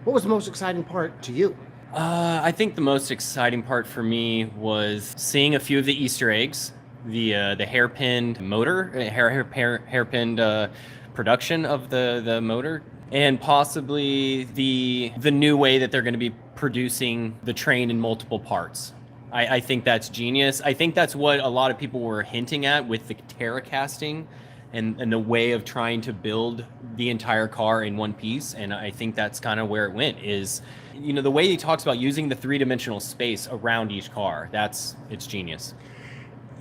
What was the most exciting part to you? I think the most exciting part for me was seeing a few of the Easter eggs, the hairpinned motor, hairpinned production of the motor, and possibly the new way that they're going to be producing the train in multiple parts. I think that's genius. I think that's what a lot of people were hinting at with the Terra casting and the way of trying to build the entire car in one piece. And I think that's kind of where it went is, the way he talks about using the three-dimensional space around each car. It's genius.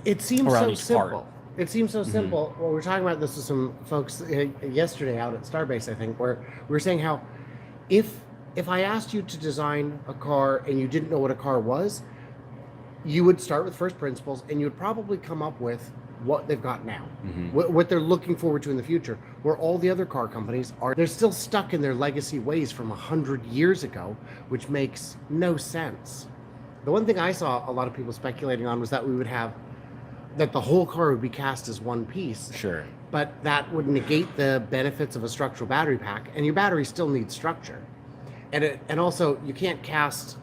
It seems Around so each part. simple. It seems so simple. Well, we were talking about this with some folks yesterday out at Starbase, I think, where we were saying how if I asked you to design a car and you didn't know what a car was, you would start with first principles and you would probably come up with what they've got now, what they're looking forward to in the future, where all the other car companies they're still stuck in their legacy ways from 100 years ago, which makes no sense. The one thing I saw a lot of people speculating on was that that the whole car would be cast as one piece. Sure. But that would negate the benefits of a structural battery pack, and your battery still needs structure. And also you can't cast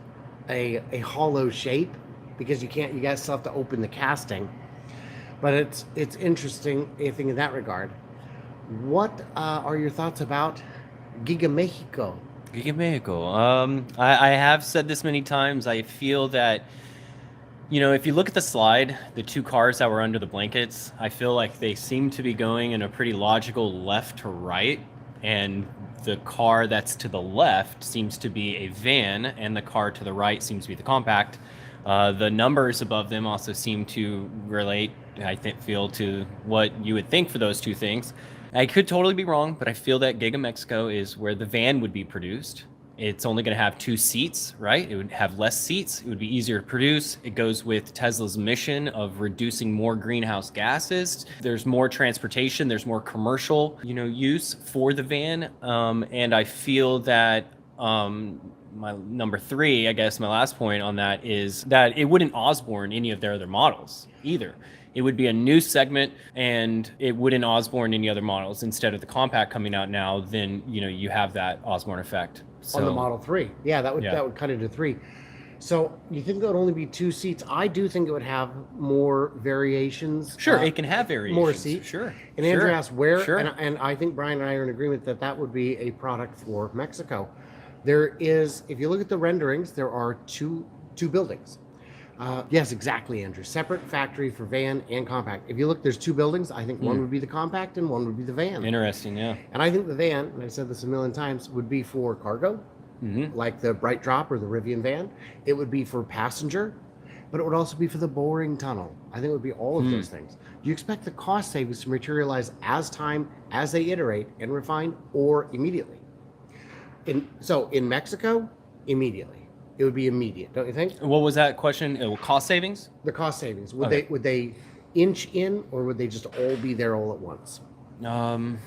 a hollow shape because you guys still have to open the casting. But it's interesting, I think, in that regard. What are your thoughts about Giga Mexico? Giga Mexico. I have said this many times. I feel that, if you look at the slide, the two cars that were under the blankets, I feel like they seem to be going in a pretty logical left to right. And the car that's to the left seems to be a van, and the car to the right seems to be the compact. The numbers above them also seem to relate, I feel, to what you would think for those two things. I could totally be wrong, but I feel that Giga Mexico is where the van would be produced. It's only going to have 2 seats, right? It would have less seats. It would be easier to produce. It goes with Tesla's mission of reducing more greenhouse gases. There's more transportation. There's more commercial, use for the van. And I feel that my number 3, I guess my last point on that is that it wouldn't Osborne any of their other models either. It would be a new segment, and it wouldn't Osborne any other models. Instead of the compact coming out now, then you have that Osborne effect. On the Model 3. Yeah, that would cut into 3. So you think it would only be 2 seats? I do think it would have more variations. Sure, it can have variations. More seats. Sure. And Andrew asked where, Sure. and I think Brian and I are in agreement that would be a product for Mexico. There is, if you look at the renderings, there are two buildings. Yes, exactly, Andrew. Separate factory for van and compact. If you look, there's 2 buildings. I think one would be the compact and one would be the van. Interesting, yeah. And I think the van, and I've said this a million times, would be for cargo, like the Bright Drop or the Rivian van. It would be for passenger, but it would also be for the boring tunnel. I think it would be all of those things. Do you expect the cost savings to materialize as they iterate and refine, or immediately? In Mexico, immediately. It would be immediate, don't you think? What was that question? Cost savings? The cost savings. Would they inch in, or would they just all be there all at once? I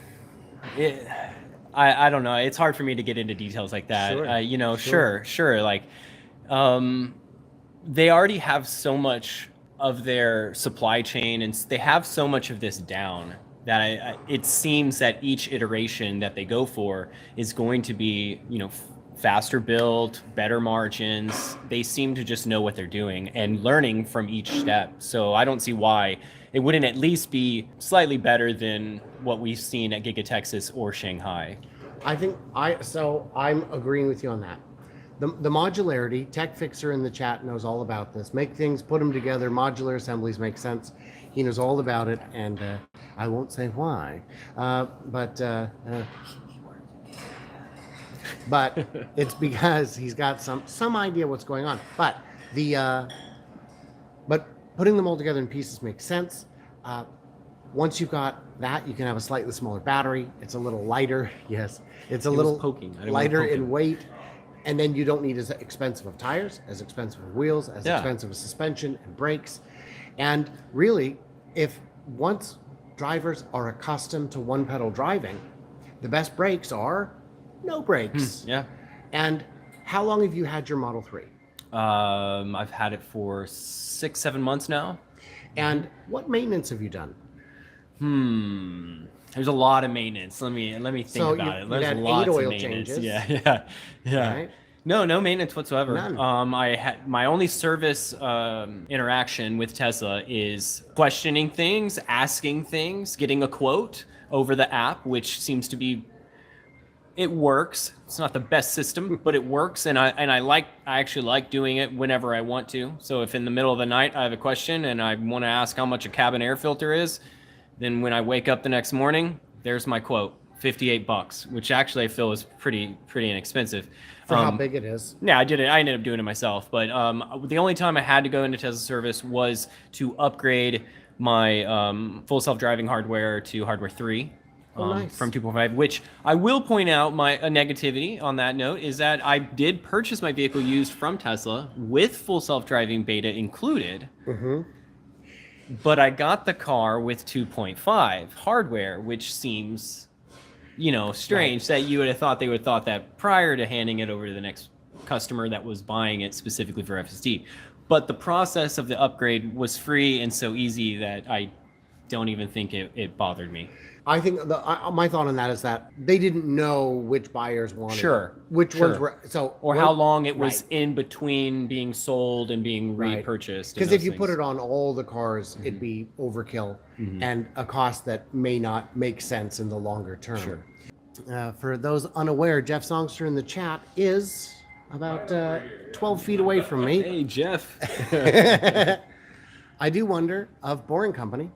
don't know. It's hard for me to get into details like that. Sure. Sure. Like, they already have so much of their supply chain, and they have so much of this down that it seems that each iteration that they go for is going to be, faster built, better margins. They seem to just know what they're doing and learning from each step. So I don't see why it wouldn't at least be slightly better than what we've seen at Giga Texas or Shanghai. I'm agreeing with you on that. The modularity, Tech Fixer in the chat knows all about this. Make things, put them together, modular assemblies make sense. He knows all about it, and I won't say why. But it's because he's got some idea what's going on. But putting them all together in pieces makes sense. Once you've got that, you can have a slightly smaller battery. It's a little lighter. Yes, it's a little lighter in weight. And then you don't need as expensive of tires, as expensive of wheels, as expensive of suspension and brakes. And really, if once drivers are accustomed to one-pedal driving, the best brakes are no brakes. Yeah. And how long have you had your Model 3? I've had it for 6-7 months now. And what maintenance have you done? There's a lot of maintenance. Let me think So about it. you There's had 8 lots of oil maintenance. changes. Yeah. Right? No maintenance whatsoever. None. I had my only service interaction with Tesla is questioning things, asking things, getting a quote over the app, which seems to be, it works. It's not the best system, but it works, and I actually like doing it whenever I want to. So if in the middle of the night I have a question and I want to ask how much a cabin air filter is, then when I wake up the next morning, there's my quote, $58, which actually I feel is pretty inexpensive. For how big it is. Yeah, I did it. I ended up doing it myself. But the only time I had to go into Tesla service was to upgrade my full self-driving hardware to hardware 3 Nice. from 2.5, which I will point out a negativity on that note is that I did purchase my vehicle used from Tesla with full self-driving beta included. Mm-hmm. But I got the car with 2.5 hardware, which seems, strange that you would have thought they would have thought that prior to handing it over to the next customer that was buying it specifically for FSD. But the process of the upgrade was free and so easy that I don't even think it bothered me. I think my thought on that is that they didn't know which buyers wanted which ones were how long it was in between being sold and being repurchased. Because if you put it on all the cars, it'd be overkill and a cost that may not make sense in the longer term. Sure. For those unaware, Jeff Songster in the chat is about 12 feet away from me. Hey, Jeff. I do wonder of Boring Company.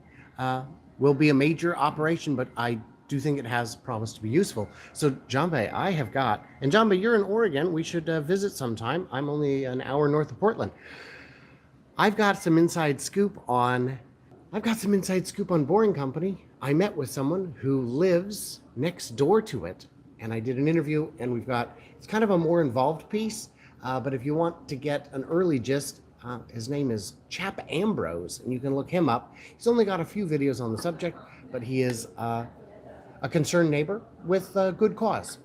Will be a major operation, but I do think it has promise to be useful. So, Jambe, I have got, and Jambe, you're in Oregon. We should visit sometime. I'm only an hour north of Portland. I've got some inside scoop on Boring Company. I met with someone who lives next door to it, and I did an interview, and it's kind of a more involved piece, but if you want to get an early gist, his name is Chap Ambrose, and you can look him up. He's only got a few videos on the subject, but he is a concerned neighbor with good cause.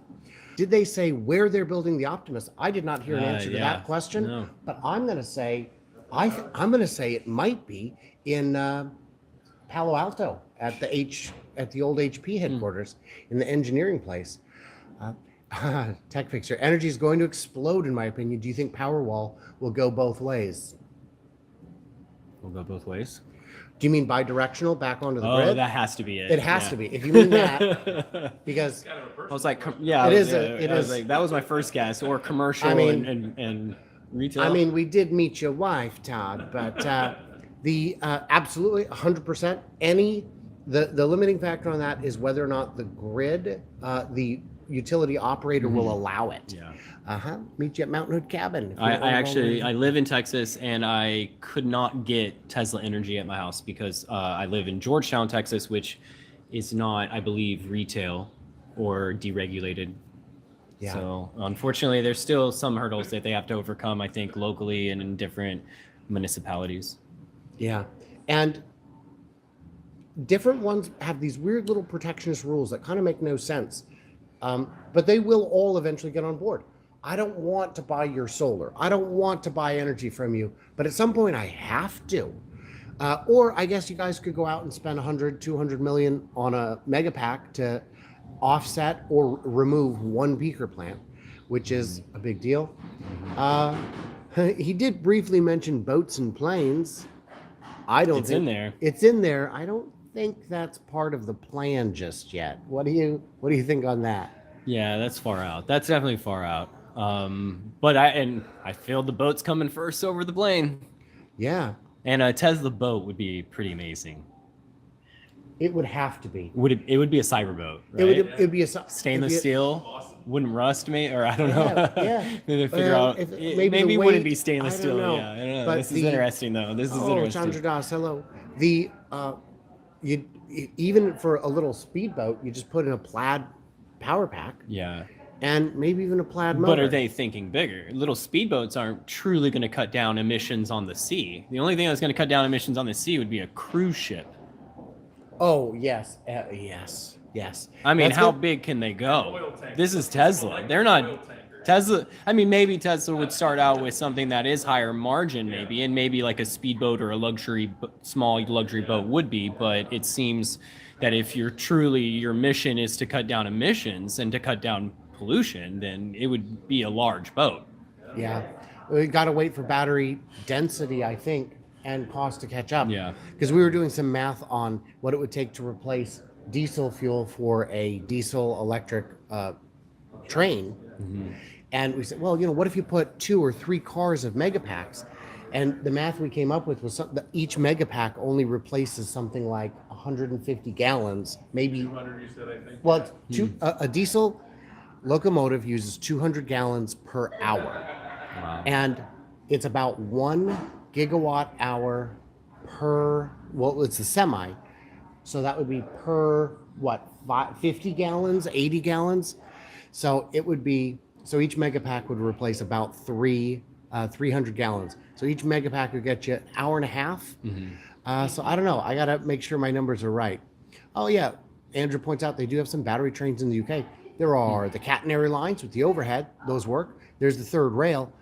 Did they say where they're building the Optimus? I did not hear an answer to that question, but I'm going to say it might be in Palo Alto at the old HP headquarters in the engineering place. Tech Fixer. Energy is going to explode, in my opinion. Do you think Powerwall will go both ways? Will go both ways? Do you mean bi-directional back onto the grid? Oh, that has to be it. It has to be. If you mean that, because I was like, it is. Like, that was my first guess, or commercial and retail. I mean, we did meet your wife, Todd, but the absolutely 100%. The limiting factor on that is whether or not the grid, the utility operator will allow it. Meet you at Mountain Hood Cabin. I live in Texas, and I could not get Tesla Energy at my house because I live in Georgetown, Texas, which is not, I believe, retail or deregulated. Yeah. So unfortunately, there's still some hurdles that they have to overcome, I think, locally and in different municipalities. Yeah. And different ones have these weird little protectionist rules that kind of make no sense. But they will all eventually get on board. I don't want to buy your solar. I don't want to buy energy from you, but at some point I have to. Or I guess you guys could go out and spend 100, 200 million on a mega pack to offset or remove one peaker plant, which is a big deal. He did briefly mention boats and planes. It's in there. It's in there. I don't think that's part of the plan just yet. What do you think on that? Yeah, that's far out. That's definitely far out. But I feel the boat's coming first over the plane. Yeah. And a Tesla boat would be pretty amazing. It would have to be. It would be a cyber boat, right? It would be a stainless steel. Awesome. Wouldn't rust me, or I don't know. Yeah. Maybe figure out. Maybe it wouldn't be stainless steel. Know. Yeah, I don't know. But this is interesting, though. This is interesting. Chandra Das, hello. Even for a little speedboat, you just put in a plaid power pack. Yeah. And maybe even a plaid motor. But are they thinking bigger? Little speedboats aren't truly going to cut down emissions on the sea. The only thing that's going to cut down emissions on the sea would be a cruise ship. Oh, yes. Yes. I mean, how big can they go? This is Tesla. They're not. Tesla, I mean, maybe Tesla would start out with something that is higher margin, maybe, and maybe like a speedboat or a small luxury boat would be. But it seems that if your mission is to cut down emissions and to cut down pollution, then it would be a large boat. Yeah. We got to wait for battery density, I think, and cost to catch up. Yeah. Because we were doing some math on what it would take to replace diesel fuel for a diesel electric train. Mm-hmm. And we said, well, what if you put 2 or 3 cars of megapacks? And the math we came up with was that each megapack only replaces something like 150 gallons, maybe. 200, you said, I think. Well, a diesel locomotive uses 200 gallons per hour. Wow. And it's about 1 gigawatt hour per, well, it's a semi. So that would be per, 50 gallons, 80 gallons? So it would be, so each megapack would replace about 300 gallons. So each megapack would get you an hour and a half. Mm-hmm. So I don't know. I got to make sure my numbers are right. Oh, yeah. Andrew points out they do have some battery trains in the UK. There are the catenary lines with the overhead. Those work. There's the third rail.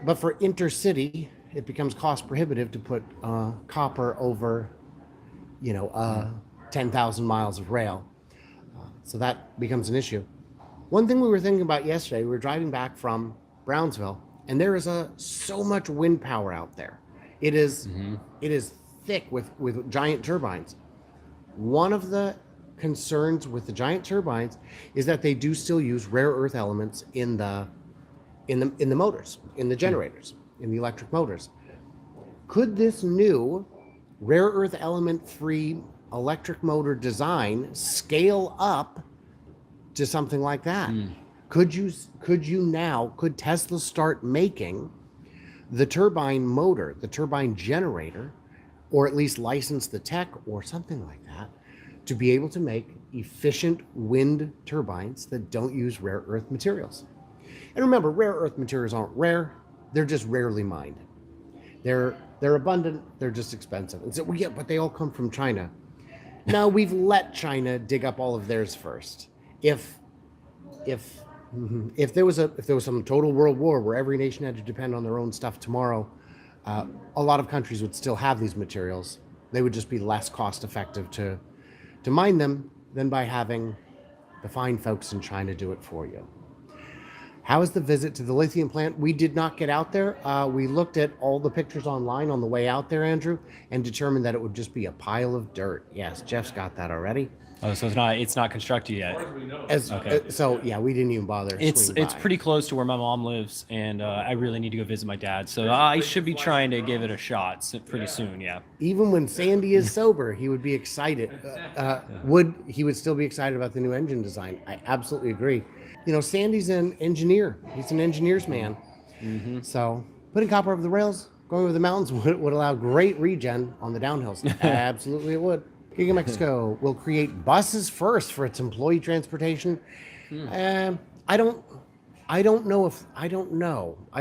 But for intercity, it becomes cost prohibitive to put copper over, 10,000 miles of rail. So that becomes an issue. One thing we were thinking about yesterday, we were driving back from Brownsville, and there is so much wind power out there. It is thick with giant turbines. One of the concerns with the giant turbines is that they do still use rare earth elements in the motors, in the generators, in the electric motors. Could this new rare earth element free electric motor design scale up to something like that? Could Tesla start making the turbine motor, the turbine generator, or at least license the tech or something like that to be able to make efficient wind turbines that don't use rare earth materials? And remember, rare earth materials aren't rare, they're just rarely mined. They're abundant, they're just expensive. And so, well, yeah, but they all come from China. Now, we've let China dig up all of theirs first. If there was some total world war where every nation had to depend on their own stuff tomorrow, a lot of countries would still have these materials. They would just be less cost effective to mine them than by having the fine folks in China do it for you. How is the visit to the lithium plant? We did not get out there. We looked at all the pictures online on the way out there, Andrew, and determined that it would just be a pile of dirt. Yes, Jeff's got that already. Oh, so it's not constructed yet. So yeah, we didn't even bother. It's pretty close to where my mom lives, and I really need to go visit my dad. So I should be trying to give it a shot pretty soon. Yeah. Even when Sandy is sober, he would be excited. He would still be excited about the new engine design? I absolutely agree. Sandy's an engineer. He's an engineer's man. Mm-hmm. So putting copper over the rails, going over the mountains would allow great regen on the downhills. Absolutely, it would. Giga Mexico will create buses first for its employee transportation. I don't know. I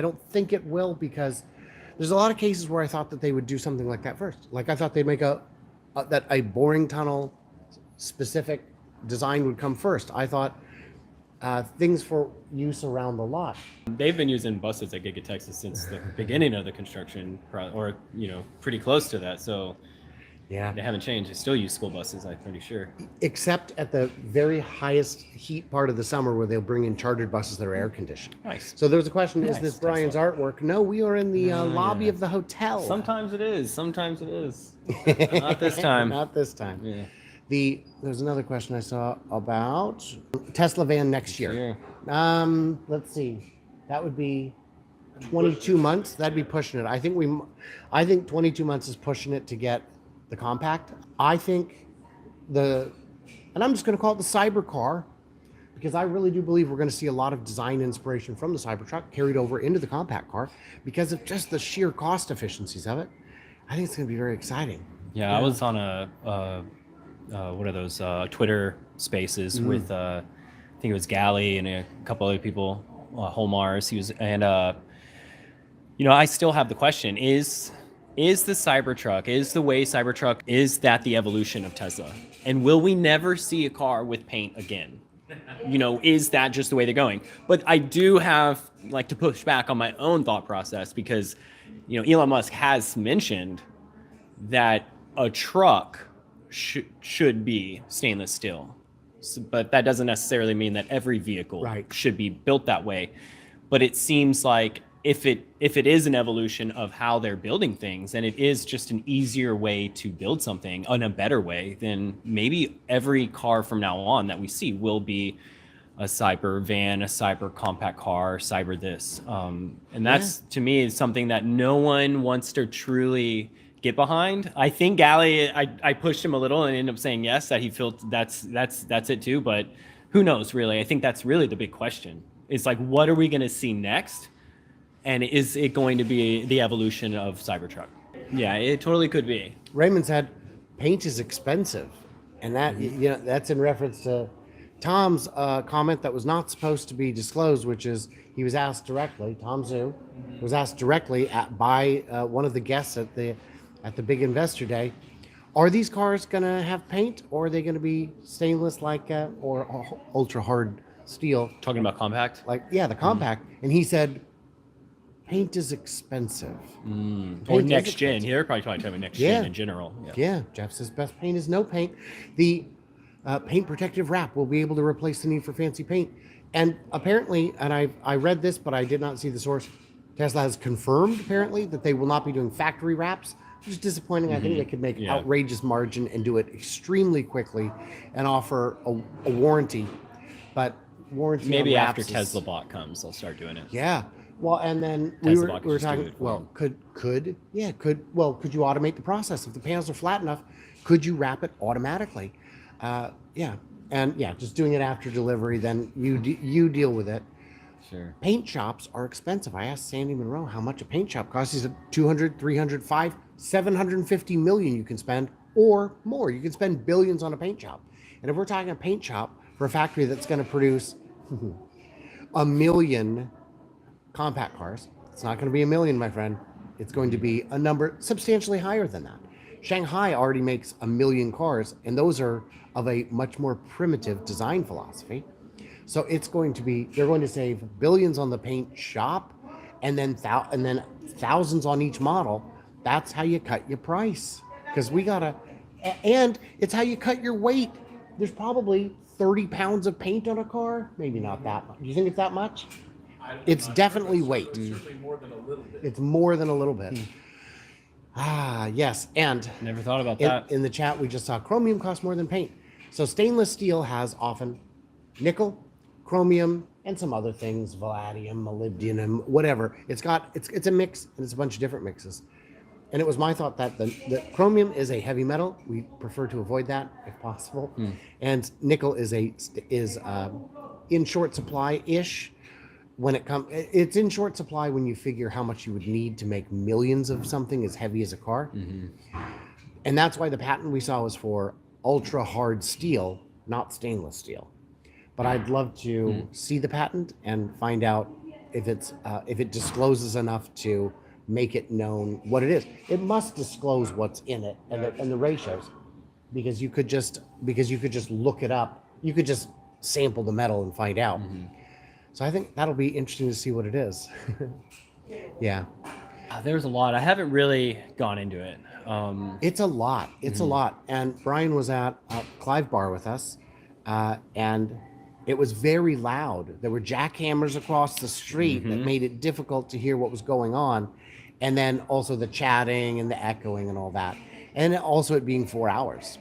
don't think it will, because there's a lot of cases where I thought that they would do something like that first. Like I thought they'd make a boring tunnel specific design would come first. I thought things for use around the lot. They've been using buses at Giga Texas since the beginning of the construction, or pretty close to that. So. Yeah, they haven't changed. They still use school buses, I'm pretty sure. Except at the very highest heat part of the summer, where they'll bring in chartered buses that are air conditioned. Nice. So there's a question: is this Bryan's artwork? No, we are in the lobby of the hotel. Sometimes it is. Sometimes it is. Not this time. Not this time. Yeah. There's another question I saw about Tesla van next year. Let's see. That would be 22 months. That'd be pushing it. I think 22 months is pushing it to get the compact. I think and I'm just going to call it the Cybercar, because I really do believe we're going to see a lot of design inspiration from the Cybertruck carried over into the compact car because of just the sheer cost efficiencies of it. I think it's going to be very exciting. Yeah, I was on what are those Twitter Spaces with I think it was Galley and a couple other people, Holmars. I still have the question: Is the Cybertruck, is the way Cybertruck, is that the evolution of Tesla? And will we never see a car with paint again? is that just the way they're going? But I do have like to push back on my own thought process because, Elon Musk has mentioned that a truck should be stainless steel. So, but that doesn't necessarily mean that every vehicle should be built that way. But it seems like if it is an evolution of how they're building things, and it is just an easier way to build something in a better way, then maybe every car from now on that we see will be a cyber van, a cyber compact car, cyber this. And that's, to me, is something that no one wants to truly get behind. I think Gally, I pushed him a little and ended up saying yes, that he felt that's it too. But who knows, really? I think that's really the big question. It's like, what are we going to see next? And is it going to be the evolution of Cybertruck? Yeah, it totally could be. Raymond said, paint is expensive. And that, that's in reference to Tom's comment that was not supposed to be disclosed, which is he was asked directly, Tom Zhu was asked directly by one of the guests at the big investor day, are these cars going to have paint, or are they going to be stainless or ultra hard steel? Talking about compact? The compact. And he said, paint is expensive. Or next gen. They're probably talking about next gen in general. Yeah. Jeff says best paint is no paint. The paint protective wrap will be able to replace the need for fancy paint. And apparently, and I read this, but I did not see the source, Tesla has confirmed apparently that they will not be doing factory wraps, which is disappointing. I think they could make outrageous margin and do it extremely quickly and offer a warranty. But warranty maybe after Tesla bot comes, they'll start doing it. Yeah. Well, and then we were talking. Well, could you automate the process if the panels are flat enough? Could you wrap it automatically? Just doing it after delivery. Then you deal with it. Sure. Paint shops are expensive. I asked Sandy Monroe how much a paint shop costs. He said 200, 300, 500, 750 million you can spend or more. You can spend billions on a paint shop. And if we're talking a paint shop for a factory that's going to produce 1 million compact cars, it's not going to be 1 million, my friend. It's going to be a number substantially higher than that. Shanghai already makes 1 million cars, and those are of a much more primitive design philosophy. So they're going to save billions on the paint shop, and then thousands on each model. That's how you cut your price, because and it's how you cut your weight. There's probably 30 pounds of paint on a car. Maybe not that much. Do you think it's that much? It's definitely weight. It's certainly more than a little bit. It's more than a little bit. Yes. And never thought about that. In the chat, we just saw chromium costs more than paint. So stainless steel has often nickel, chromium, and some other things, palladium, molybdenum, whatever. It's a mix, and it's a bunch of different mixes. And it was my thought that the chromium is a heavy metal. We prefer to avoid that if possible. And nickel is in short supply-ish. It's in short supply when you figure how much you would need to make millions of something as heavy as a car. And that's why the patent we saw was for ultra hard steel, not stainless steel. But I'd love to see the patent and find out if it discloses enough to make it known what it is. It must disclose what's in it and the ratios, because you could just look it up. You could just sample the metal and find out. So I think that'll be interesting to see what it is. Yeah. There's a lot. I haven't really gone into it. It's a lot. It's a lot. And Brian was at Clive Bar with us, and it was very loud. There were jackhammers across the street that made it difficult to hear what was going on. And then also the chatting and the echoing and all that. And also it being 4 hours.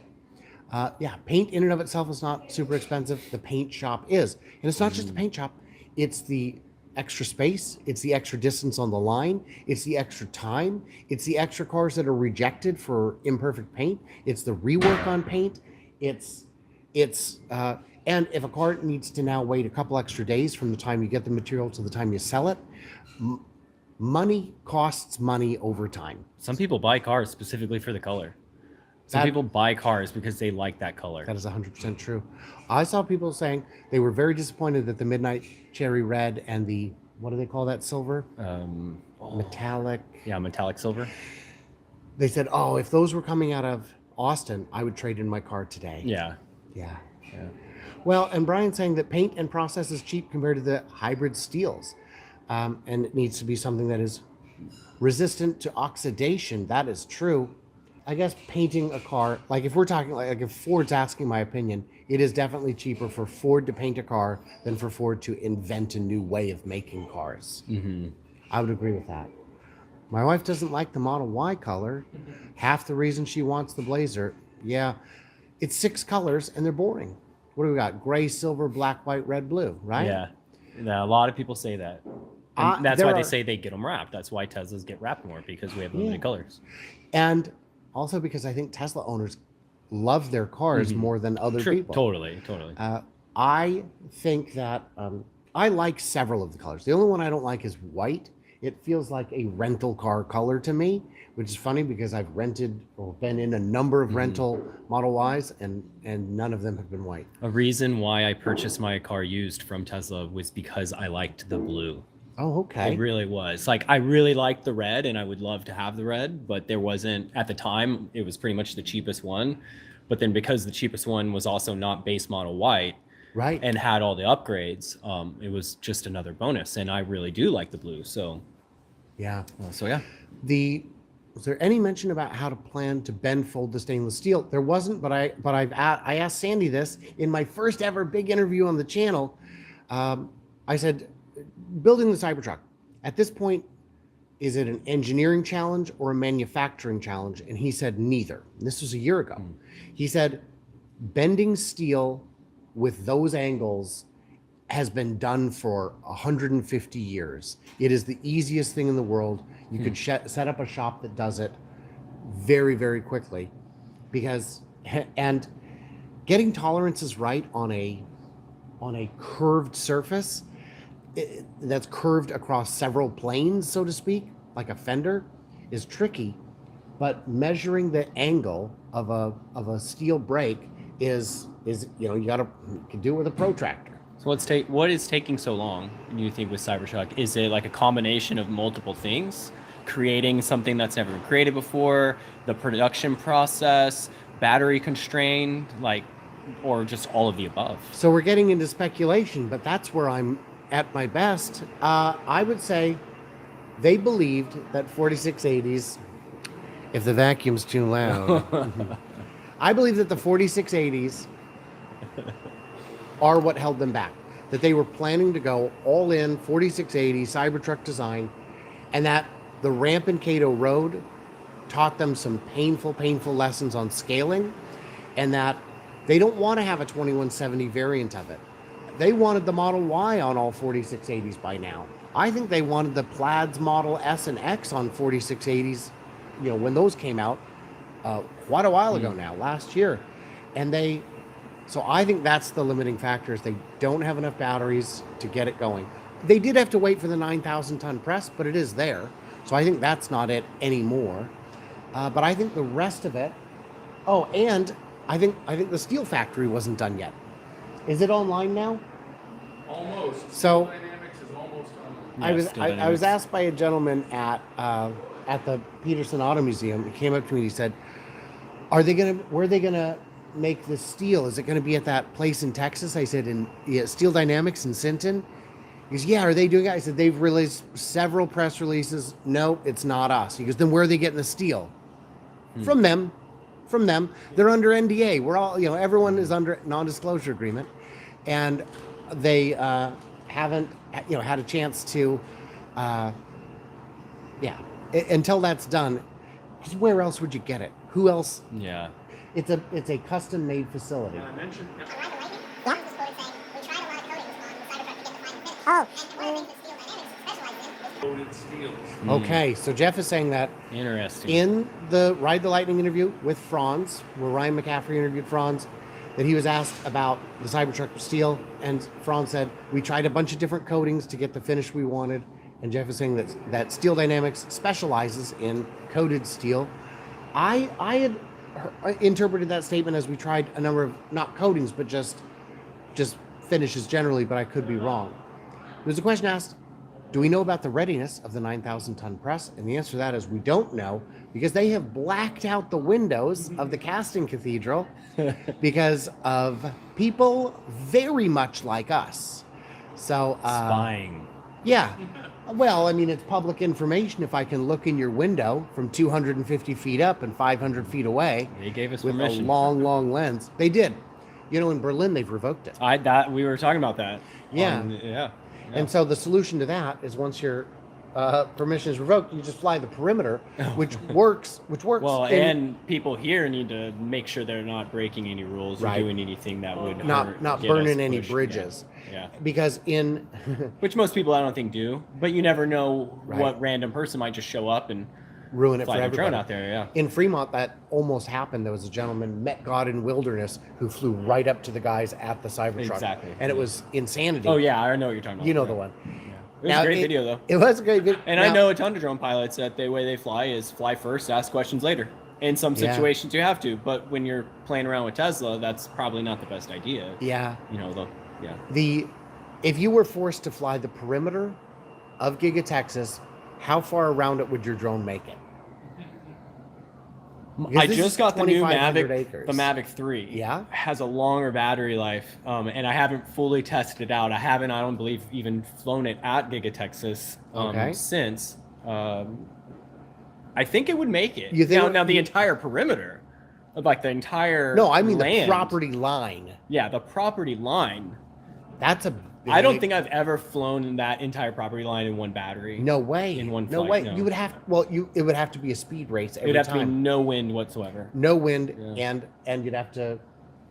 Paint in and of itself is not super expensive. The paint shop is. And it's not just the paint shop. It's the extra space. It's the extra distance on the line. It's the extra time. It's the extra cars that are rejected for imperfect paint. It's the rework on paint. And if a car needs to now wait a couple extra days from the time you get the material to the time you sell it, money costs money over time. Some people buy cars specifically for the color. Some people buy cars because they like that color. That is 100% true. I saw people saying they were very disappointed that the Midnight Cherry Red and the, what do they call that silver? Metallic. Yeah, metallic silver. They said, if those were coming out of Austin, I would trade in my car today. Yeah. Well, and Brian's saying that paint and process is cheap compared to the hybrid steels. And it needs to be something that is resistant to oxidation. That is true. I guess painting a car, like if we're talking, like if Ford's asking my opinion, it is definitely cheaper for Ford to paint a car than for Ford to invent a new way of making cars. I would agree with that. My wife doesn't like the Model Y color. Half the reason she wants the Blazer, yeah, it's 6 colors and they're boring. What do we got? Gray, silver, black, white, red, blue, right? Yeah. Now, a lot of people say that. And that's why they There say they get them wrapped. That's why Teslas get wrapped more, because we have limited colors. And also because I think Tesla owners love their cars more than other people. Totally. I think that I like several of the colors. The only one I don't like is white. It feels like a rental car color to me, which is funny because I've rented or been in a number of rental Model Ys and none of them have been white. A reason why I purchased my car used from Tesla was because I liked the blue. Oh, okay. It really was. Like, I really liked the red and I would love to have the red, but there wasn't, at the time, it was pretty much the cheapest one. But then because the cheapest one was also not base model white, Right. and had all the upgrades, it was just another bonus. And I really do like the blue. So Yeah. yeah. Was there any mention about how to plan to bend fold the stainless steel? There wasn't, but I asked Sandy this in my first ever big interview on the channel. I said, building the Cybertruck, at this point, is it an engineering challenge or a manufacturing challenge? And he said neither. And this was a year ago. He said, bending steel with those angles has been done for 150 years. It is the easiest thing in the world. You could set up a shop that does it very, very quickly, because, and getting tolerances right on a curved surface that's curved across several planes, so to speak, like a fender, is tricky. But measuring the angle of a steel brake is you can do it with a protractor. So what is taking so long, do you think, with Cybertruck? Is it like a combination of multiple things? Creating something that's never been created before, the production process, battery constrained, or just all of the above? So we're getting into speculation, but that's where I'm at my best. I would say they believed that 4680s, if the vacuum's too loud, I believe that the 4680s are what held them back. That they were planning to go all in 4680 Cybertruck design, and that the ramp in Cato Road taught them some painful lessons on scaling, and that they don't want to have a 2170 variant of it. They wanted the Model Y on all 4680s by now. I think they wanted the Plaid's Model S and X on 4680s, when those came out quite a while ago now, last year. So I think that's the limiting factor, is they don't have enough batteries to get it going. They did have to wait for the 9,000 ton press, but it is there. So I think that's not it anymore. But I think the rest of it, and I think the steel factory wasn't done yet. Is it online now? Almost. So Dynamics is almost online. I was asked by a gentleman at the Peterson Auto Museum. He came up to me and he said, where are they gonna make the steel? Is it gonna be at that place in Texas? I said, Steel Dynamics in Sinton. He goes, yeah, are they doing it? I said, they've released several press releases. No, it's not us. He goes, then where are they getting the steel? From them. They're under NDA. We're all, everyone is under non-disclosure agreement, and they haven't, had a chance to, until that's done. Where else would you get it? Who else? Yeah. It's a custom-made facility. And I mentioned coated steels. Okay, so Jeff is saying that Interesting. in the Ride the Lightning interview with Franz, where Ryan McCaffrey interviewed Franz, that he was asked about the Cybertruck steel, and Franz said, we tried a bunch of different coatings to get the finish we wanted, and Jeff is saying that Steel Dynamics specializes in coated steel. I had interpreted that statement as we tried a number of, not coatings, but just finishes generally, but I could be wrong. There's a question asked, Do we know about the readiness of the 9,000-ton press? And the answer to that is we don't know, because they have blacked out the windows of the casting cathedral because of people very much like us. So Spying. yeah. Well, I mean, it's public information. If I can look in your window from 250 feet up and 500 feet away They gave us with permission. a long lens. They did. You know, in Berlin, they've revoked it. We were talking about that. Yeah. Yeah. And so the solution to that is once your permission is revoked, you just fly the perimeter, which works. Well, and people here need to make sure they're not breaking any rules or Right. doing anything that would not get burning us any pushed. bridges. Yeah. Because in Which most people I don't think do, but you never know Right. what random person might just show up and ruin it fly for their everybody. drone out there. Yeah. In Fremont, that almost happened. There was a gentleman met God in wilderness who flew right up to the guys at the Cybertruck. Exactly. And it was insanity. Oh yeah, I know what you're talking about. You know Yeah. the one. Yeah. It was Now, a great video though. It was a great video. And I know a ton of drone pilots that the way they fly is fly first, ask questions later. In some Yeah. situations you have to, but when you're playing around with Tesla, that's probably not the best idea. Yeah. You know, If you were forced to fly the perimeter of Giga Texas, how far around it would your drone make it? Because I this just is got the new 2,500 Mavic, acres. the Mavic 3. Yeah? Has a longer battery life, and I haven't fully tested it out. I don't believe, even flown it at Giga Texas Okay. since. I think it would make it. You think now the entire perimeter, of like the entire No, I mean land, the property line. Yeah, the property line. That's a I don't big- think I've ever flown that entire property line in one battery. No way. in one No flight, way. no. You would have it would have to be a speed race every It'd have time. to be no wind whatsoever. No wind, Yeah. and you'd have to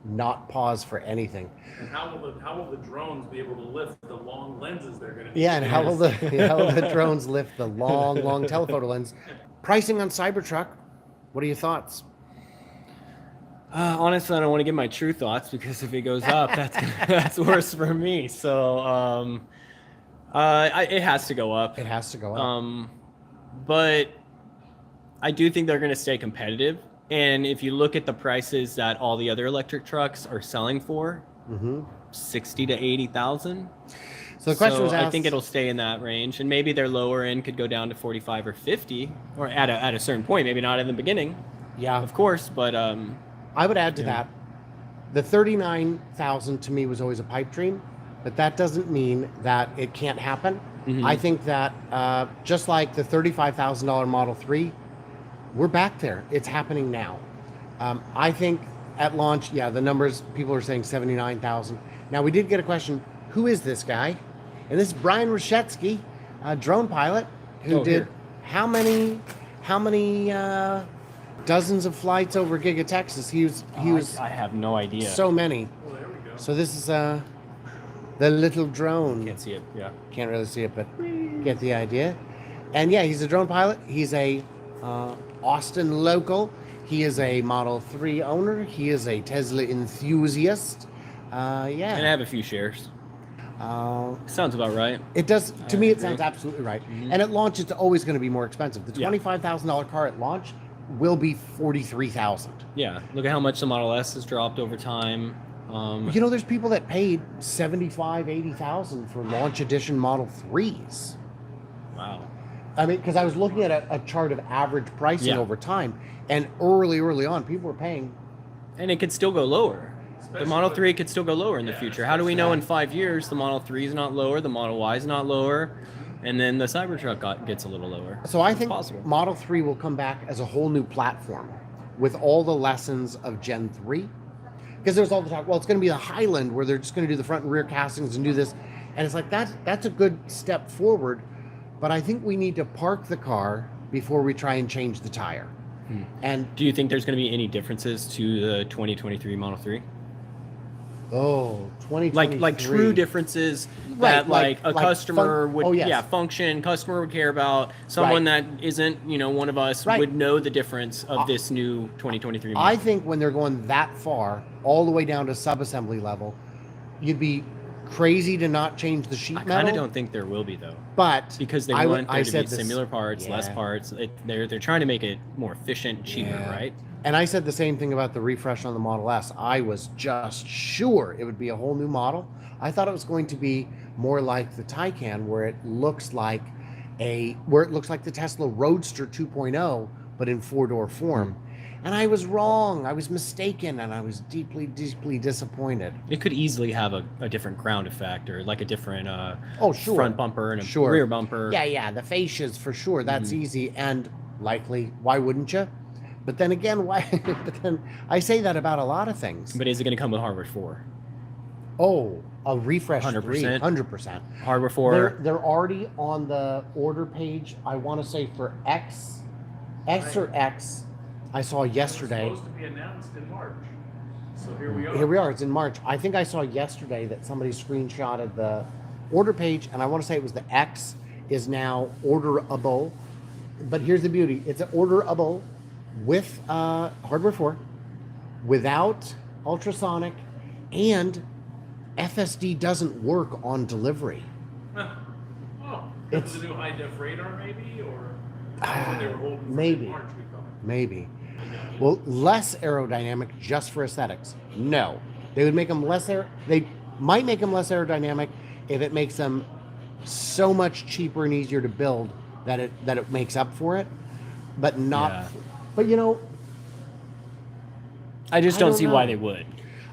not pause for anything. And how will the drones be able to lift the long lenses they're going to? Yeah, and how will the drones lift the long telephoto lens? Pricing on Cybertruck. What are your thoughts? Honestly, I don't want to give my true thoughts because if it goes up, that's worse for me. So, it has to go up. It has to go up. But I do think they're going to stay competitive. And if you look at the prices that all the other electric trucks are selling for, 60 to 80,000. So the question was I asked. think it'll stay in that range, and maybe their lower end could go down to 45 or 50, or at a certain point. Maybe not in the beginning, Yeah, of course, but I would add to Yeah. that. The 39,000 to me was always a pipe dream, but that doesn't mean that it can't happen. Mhm. I think that just like the $35,000 Model 3, we're back there. It's happening now. I think at launch, yeah, the numbers, people are saying 79,000. Now, we did get a question, who is this guy? And this is Bryan Roschetzky, a drone pilot who Oh, did here. how many dozens of flights over Giga Texas. He was I have no idea. so many. Well, there we go. So this is the little drone. Can't see it. Yeah. Can't really see it, but get the idea. And yeah, he's a drone pilot. He's a Austin local. He is a Model 3 owner. He is a Tesla enthusiast. Yeah. And I have a few shares. Sounds about right. It does. To me, it agree. sounds absolutely right. And at launch, it's always going to be more expensive. The Yeah. $25,000 car at launch will be $43,000. Yeah. Look at how much the Model S has dropped over time. You know, there's people that paid $75,000, $80,000 for launch edition Model 3s. Wow. I mean, because I was looking at a chart of average pricing Yeah. over time, and early on, people were paying. And it could still go lower. The Model 3 could still go lower in the future. How do we know in 5 years the Model 3 is not lower, the Model Y is not lower, and then the Cybertruck gets a little lower? So I It's think possible. Model 3 will come back as a whole new platform with all the lessons of Gen 3. Because there's all the talk, well, it's going to be the Highland where they're just going to do the front and rear castings and do this. And it's like, that's a good step forward. But I think we need to park the car before we try and change the tire. And Do you think there's going to be any differences to the 2023 Model 3? 2023. Like true differences Right, that like a customer fun- would oh, yes. function, customer would care about, someone that isn't, one of us Right. would know the difference of this new 2023 model. I think when they're going that far, all the way down to sub-assembly level, you'd be crazy to not change the sheet I metal. kind of don't think there will be though, But because they I would- want I there to be said this- similar parts, less yeah. parts. They're trying to make it more efficient, cheaper, Yeah. right? And I said the same thing about the refresh on the Model S. I was just sure it would be a whole new model. I thought it was going to be more like the Taycan, where it looks like the Tesla Roadster 2.0, but in four-door form. And I was wrong. I was mistaken, and I was deeply, deeply disappointed. It could easily have a different ground effect, or like a different Sure. front bumper and a rear bumper. Yeah, the fascias for sure. That's easy and likely. Why wouldn't you? But then again, why? But then I say that about a lot of things. But is it going to come with hardware 4? Oh, a refresh 100%. 100%. Hardware 4. They're already on the order page. I want to say for X or X. I saw yesterday. It was supposed to be announced in March. So here we are. Here we are. It's in March. I think I saw yesterday that somebody screenshotted the order page, and I want to say it was the X is now orderable. But here's the beauty: it's an orderable with hardware 4, without ultrasonic, and FSD doesn't work on delivery. Oh, it's a new high def radar, maybe, or they were holding for maybe. March, we thought. Maybe. Well, less aerodynamic just for aesthetics. No. They would make them they might make them less aerodynamic if it makes them so much cheaper and easier to build that it makes up for it, but not. Yeah. But I just don't see know. why they would.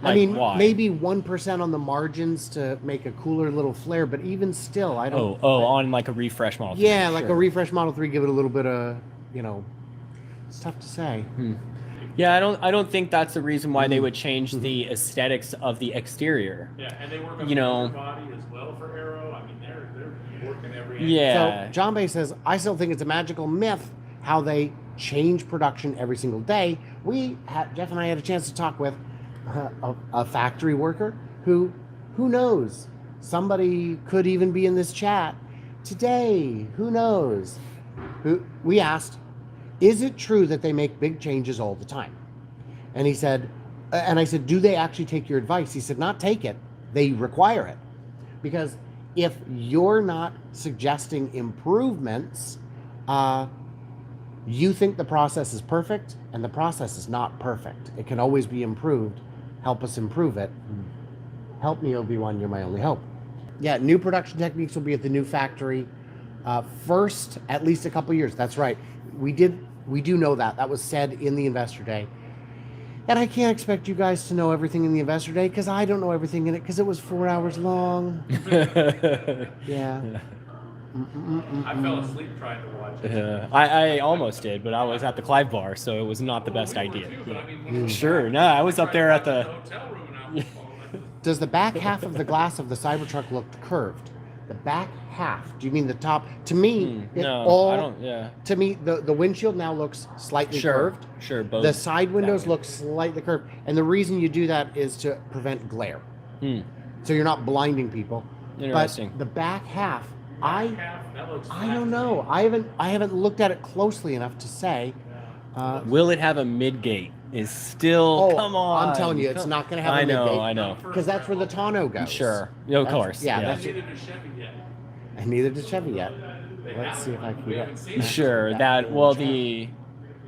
I mean, why? maybe 1% on the margins to make a cooler little flare, but even still, I don't. On like a refresh model. Yeah, 3, like sure. a refresh Model 3, give it a little bit of, it's tough to say. Yeah, I don't think that's the reason why they would change the aesthetics of the exterior. Yeah, and they work on You the know. upper body as well for aero. I mean, they're working every angle. Yeah. So John Bay says, I still think it's a magical myth how they change production every single day. Jeff and I had a chance to talk with a factory worker who knows? Somebody could even be in this chat today. Who knows? We asked, is it true that they make big changes all the time? And he said, and I said, do they actually take your advice? He said, not take it. They require it. Because if you're not suggesting improvements, you think the process is perfect, and the process is not perfect. It can always be improved. Help us improve it. Help me, Obi-Wan, you're my only hope. Yeah, new production techniques will be at the new factory first, at least a couple years. That's right. We do know that. That was said in the Investor Day. And I can't expect you guys to know everything in the Investor Day because I don't know everything in it because it was 4 hours long. Yeah. I fell asleep trying to watch it. I almost did, but I was at the Clive Bar, so it was not the best idea. Too, but I mean, Sure. No, I was up there at the. hotel room and I was falling. Does the back half of the glass of the Cybertruck look curved? The back half. Do you mean the top? To me, I don't. Yeah. To me, the windshield now looks slightly curved. Sure. Both. The side windows way. look slightly curved, and the reason you do that is to prevent glare, so you're not blinding people. Interesting. But the back half, That looks I don't know. I haven't looked at it closely enough to say. Will it have a midgate? Is still. Come on. I'm telling you, it's not going to have a midgate. I know. Because that's where the tonneau goes. Sure. Of course. Yeah. Neither did Chevy yet. And neither did Chevy yet. They Let's haven't. see if I can We get. haven't seen it. Sure. The The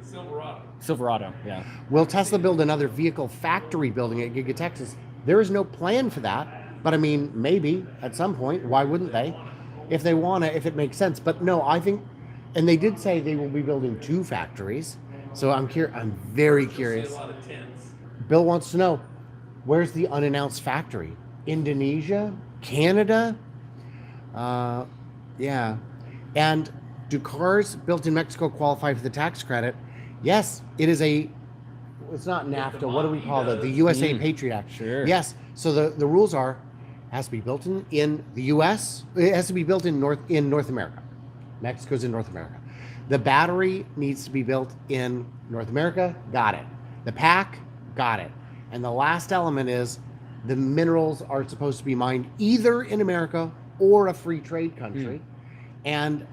Silverado. Silverado. Yeah. Will Tesla build another vehicle factory building at Giga Texas? There is no plan for that. But I mean, maybe at some point. Why wouldn't they? If they want to, if it makes sense. But no, I think, and they did say they will be building 2 factories. So I'm very curious. See a lot of tents. Bill wants to know, where's the unannounced factory? Indonesia? Canada? Yeah. And do cars built in Mexico qualify for the tax credit? Yes, it's not NAFTA. What do we call it? The USA Patriot Act. Sure. Yes. So the rules are, it has to be built in the U.S. It has to be built in North America. Mexico's in North America. The battery needs to be built in North America. Got it. The pack. Got it. And the last element is the minerals are supposed to be mined either in America or a free trade country. And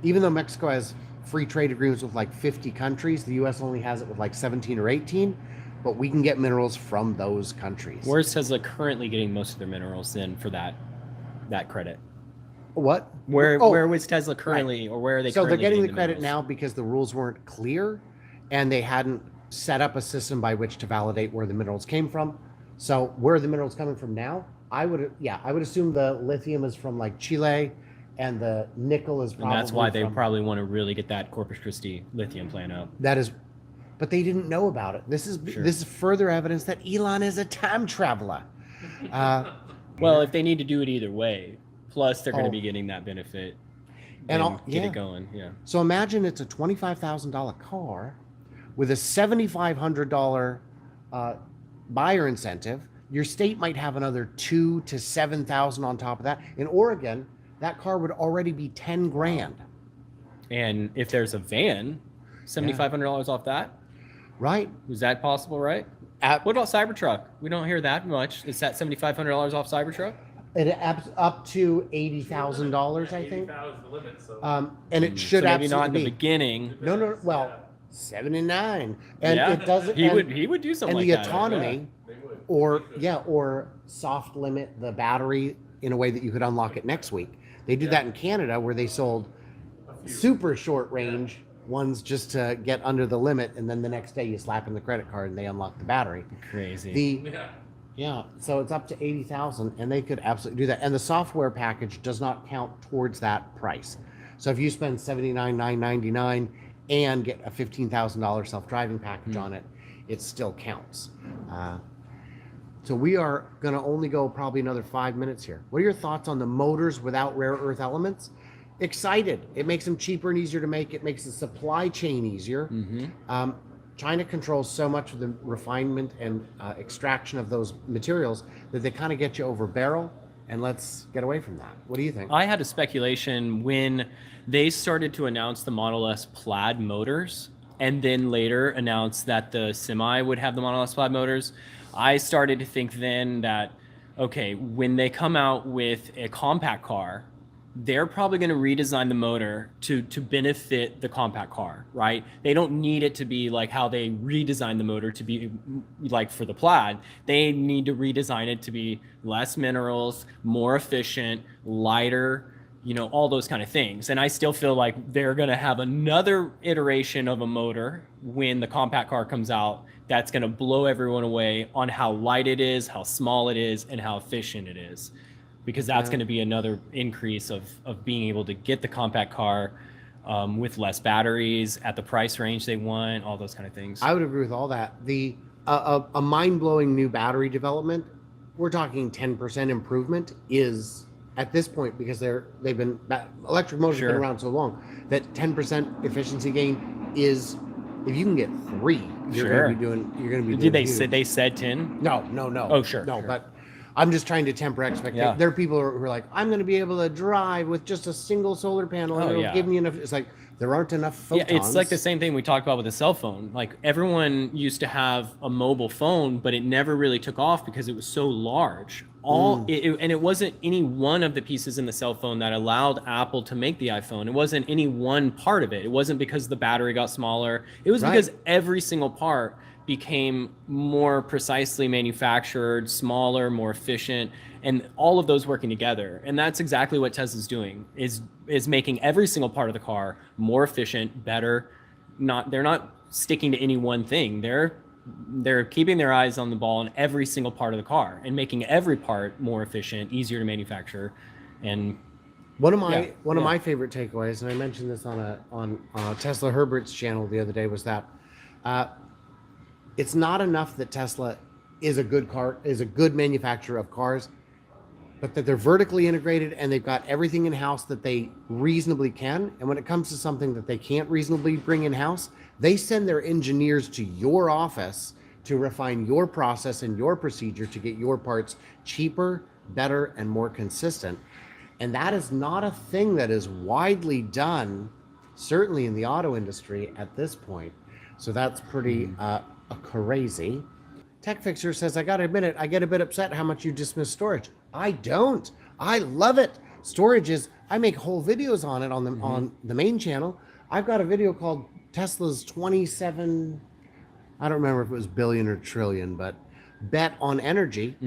even though Mexico has free trade agreements with like 50 countries, the U.S. only has it with like 17 or 18. But we can get minerals from those countries. Where's Tesla currently getting most of their minerals in for that credit? What? Where was Tesla currently, or where are they? So they're currently getting the the credit minerals? now because the rules weren't clear, and they hadn't set up a system by which to validate where the minerals came from. So where are the minerals coming from now? I would assume the lithium is from like Chile, and the nickel is probably. And that's why they from, probably want to really get that Corpus Christi lithium plant up. That is, but they didn't know about it. This is further evidence that Elon is a time traveler. Well, if they need to do it either way, plus they're going to be getting that benefit and get it going. Yeah. So imagine it's a $25,000 car with a $7,500 buyer incentive. Your state might have another $2,000 to $7,000 on top of that. In Oregon, that car would already be $10,000. And if there's a van, $7,500 off that. Right. Was that possible, right? What about Cybertruck? We don't hear that much. Is that $7,500 off Cybertruck? It up to $80,000, I think. $80,000 the limit, so. And it should so maybe absolutely not in the be. beginning. No. Well, 7 and 9, and yeah. it doesn't. He would do something and like the that. autonomy, They would. or soft limit the battery in a way that you could unlock it next week. They did that in Canada, where they sold super short range ones just to get under the limit, and then the next day you slap in the credit card and they unlock the battery. Crazy. So it's up to 80,000, and they could absolutely do that. And the software package does not count towards that price. So if you spend $79,999 and get a $15,000 self-driving package on it, it still counts. So we are going to only go probably another 5 minutes here. What are your thoughts on the motors without rare earth elements? Excited. It makes them cheaper and easier to make. It makes the supply chain easier. China controls so much of the refinement and extraction of those materials that they kind of get you over barrel, and let's get away from that. What do you think? I had a speculation when they started to announce the Model S plaid motors, and then later announced that the Semi would have the Model S plaid motors. I started to think then that, okay, when they come out with a compact car, they're probably going to redesign the motor to benefit the compact car, right? They don't need it to be like how they redesigned the motor to be like for the Plaid. They need to redesign it to be less minerals, more efficient, lighter, all those kind of things. And I still feel like they're going to have another iteration of a motor when the compact car comes out that's going to blow everyone away on how light it is, how small it is, and how efficient it is. Because that's going to be another increase of being able to get the compact car with less batteries at the price range they want, all those kind of things. I would agree with all that. A mind-blowing new battery development, we're talking 10% improvement is at this point, because electric motors have been around so long, that 10% efficiency gain is, if you can get 3, you're going to be doing. Did they said 10? No. Oh, sure. But I'm just trying to temper expectations. Yeah. There are people who are like, I'm going to be able to drive with just a single solar panel, and it'll give me enough. It's like, there aren't enough photons. Yeah, it's like the same thing we talked about with the cell phone. Like, everyone used to have a mobile phone, but it never really took off because it was so large. And it wasn't any one of the pieces in the cell phone that allowed Apple to make the iPhone. It wasn't any one part of it. It wasn't because the battery got smaller. It was because every single part became more precisely manufactured, smaller, more efficient, and all of those working together. And that's exactly what Tesla's doing, is making every single part of the car more efficient, better. They're not sticking to any one thing. They're keeping their eyes on the ball in every single part of the car and making every part more efficient, easier to manufacture. And one of my favorite takeaways, and I mentioned this on Tesla Herbert's channel the other day, was that it's not enough that Tesla is a good manufacturer of cars, but that they're vertically integrated and they've got everything in-house that they reasonably can. And when it comes to something that they can't reasonably bring in-house, they send their engineers to your office to refine your process and your procedure to get your parts cheaper, better, and more consistent. And that is not a thing that is widely done, certainly in the auto industry at this point. So that's pretty crazy. Tech Fixer says, I gotta admit it, I get a bit upset how much you dismiss storage. I don't. I love it. Storage is, I make whole videos on it on the main channel. I've got a video called Tesla's 27, I don't remember if it was billion or trillion, but bet on energy.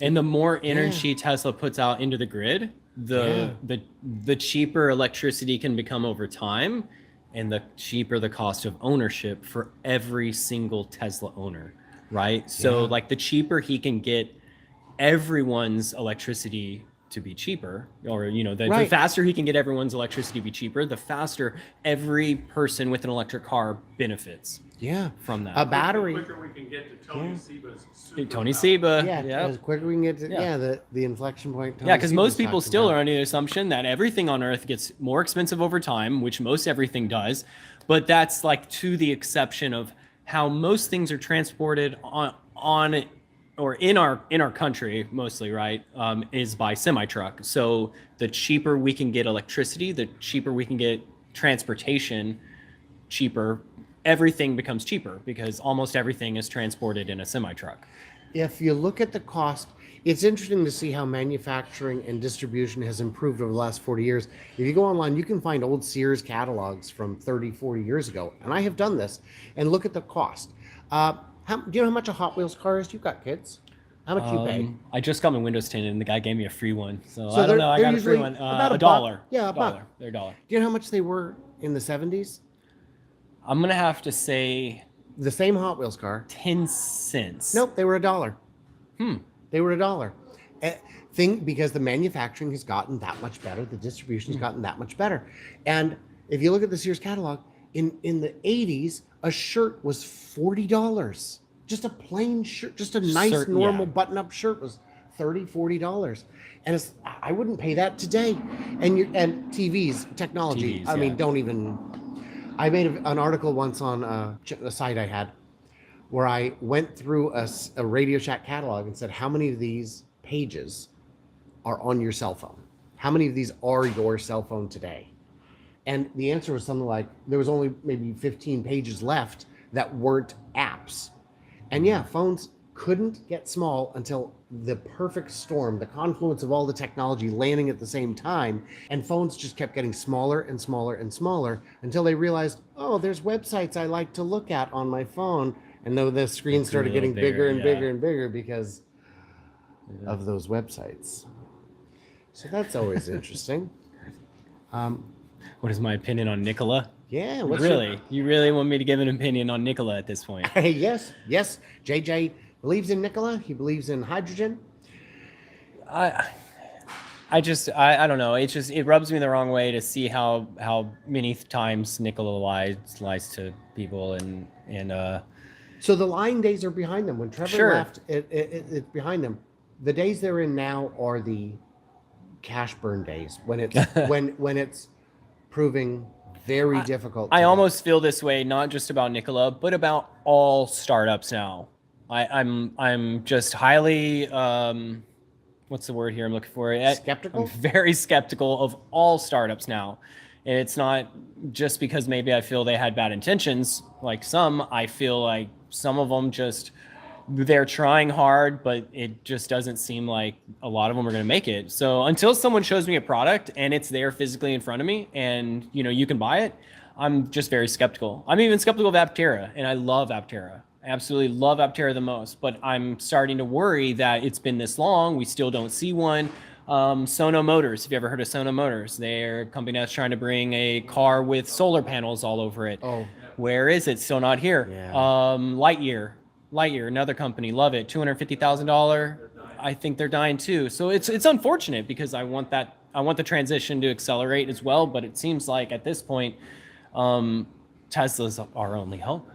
And the more energy Tesla puts out into the grid, the cheaper electricity can become over time. and the cheaper the cost of ownership for every single Tesla owner, right? So like the cheaper he can get everyone's electricity to be cheaper, or the faster he can get everyone's electricity to be cheaper, the faster every person with an electric car benefits from that. A battery. The quicker we can get to Tony Seba's super Tony power. Seba. As quicker we can get to the inflection point. Tony Because most Seba's people talking still about. are under the assumption that everything on Earth gets more expensive over time, which most everything does. But that's like to the exception of how most things are transported on or in our country mostly, right, is by semi-truck. So the cheaper we can get electricity, the cheaper we can get transportation, cheaper everything becomes cheaper because almost everything is transported in a semi-truck. If you look at the cost, it's interesting to see how manufacturing and distribution has improved over the last 40 years. If you go online, you can find old Sears catalogs from 30, 40 years ago. And I have done this and look at the cost. Do you know how much a Hot Wheels car is? You've got kids. How much you pay? I just got my windows tinted and the guy gave me a free one. So I they're- don't know. I they're got a free usually one. about a dollar. Yeah, a buck. They're $1. Do you know how much they were in the 70s? I'm going to have to say The same Hot Wheels car. 10 cents. Nope, they were $1. They were $1. Because the manufacturing has gotten that much better, the distribution's gotten that much better. And if you look at the Sears catalog, in the 80s, a shirt was $40. Just a plain shirt, just a nice, normal button-up shirt was $30, $40. And I wouldn't pay that today. And TVs, technology, I mean, don't even... I made an article once on a site I had where I went through a Radio Shack catalog and said, how many of these pages are on your cell phone? How many of these are your cell phone today? And the answer was something like, there was only maybe 15 pages left that weren't apps. And phones couldn't get small until the perfect storm, the confluence of all the technology landing at the same time, and phones just kept getting smaller and smaller and smaller until they realized, oh, there's websites I like to look at on my phone. And though the screen started getting bigger and bigger and bigger because of those websites. So that's always interesting. What is my opinion on Nikola? Yeah. You really want me to give an opinion on Nikola at this point? Yes. JJ believes in Nikola. He believes in hydrogen. I don't know. It rubs me the wrong way to see how many times Nikola lies to people and So the lying days are behind them. When Trevor Sure. left, it's behind them. The days they're in now are the cash burn days when it's when it's proving very difficult. I almost feel this way, not just about Nikola, but about all startups now. I'm just highly what's the word here I'm looking for? Skeptical? I'm very skeptical of all startups now. And it's not just because maybe I feel they had bad intentions. Like I feel like some of them they're trying hard, but it just doesn't seem like a lot of them are going to make it. So until someone shows me a product and it's there physically in front of me and you can buy it, I'm just very skeptical. I'm even skeptical of Aptera, and I love Aptera. I absolutely love Aptera the most, but I'm starting to worry that it's been this long. We still don't see one. Sono Motors. Have you ever heard of Sono Motors? They're a company that's trying to bring a car with solar panels all over it. Oh. Where is it? Still not here. Yeah. Lightyear, another company, love it. $250,000. I think they're dying too. So it's unfortunate because I want the transition to accelerate as well. But it seems like at this point, Tesla's our only hope.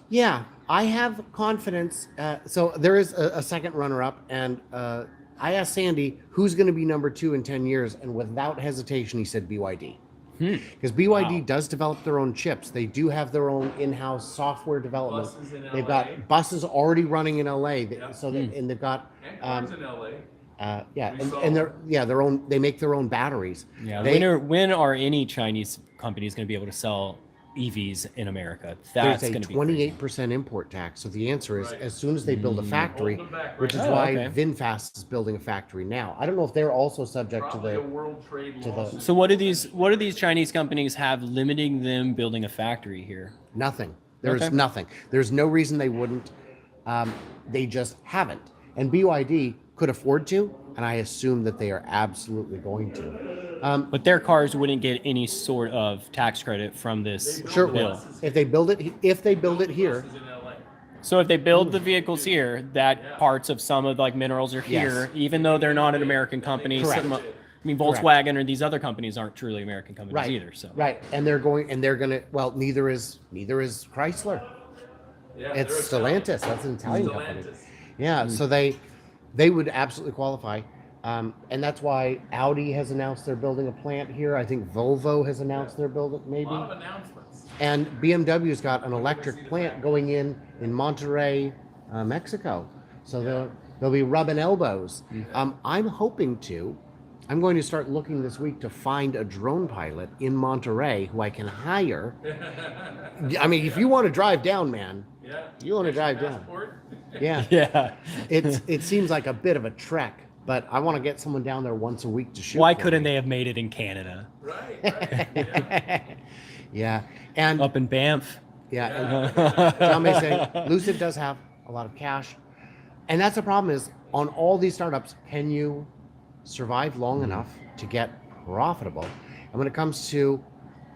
Yeah, I have confidence. So there is a second runner-up, and I asked Sandy who's going to be number 2 in 10 years, and without hesitation, he said BYD. Because BYD does develop their own chips. They do have their own in-house software development. Buses in They've LA. got buses already running in LA. Yep. And they've got And cars in LA. their own. They make their own batteries. Yeah. They, When are any Chinese companies going to be able to sell EVs in America? there's That's a going to be 28% import tax. So the answer is, Right. as soon as they build a factory, Hold them back which is right why now. Okay. VinFast is building a factory now. I don't know if they're also subject Probably to a world trade the- lawsuit. So what do these Chinese companies have limiting them building a factory here? nothing. There's Okay. nothing. There's no reason they wouldn't. They just haven't. And BYD could afford to. and I assume that they are absolutely going to. But their cars wouldn't get any sort of tax credit from this Sure it bill. will. If they build it here, Buses in LA. So if they build the vehicles here, that parts of some of like minerals are here, even though they're not an American company. Correct. I mean, Volkswagen or these other companies aren't truly American companies right, either. So right, and they're gonna. Well, neither is Chrysler. Yeah, It's they're Italian. Stellantis. That's an Italian company. Stellantis. Yeah, so they would absolutely qualify, and that's why Audi has announced they're building a plant here. I think Volvo has announced they're building A maybe, lot of announcements. and BMW's got an electric plant going in Monterrey, Mexico. So they'll be rubbing elbows. I'm going to start looking this week to find a drone pilot in Monterrey who I can hire. I mean, if you want to drive down, man, Yeah. you want to drive down. Passport? Yeah. yeah. It seems like a bit of a trek, but I want to get someone down there once a week to shoot. Why for couldn't me. they have made it in Canada? Right. Yeah. Yeah, and Up in Banff? yeah, and John May saying Lucid does have a lot of cash, and that's the problem is on all these startups, can you survive long enough to get profitable? And when it comes to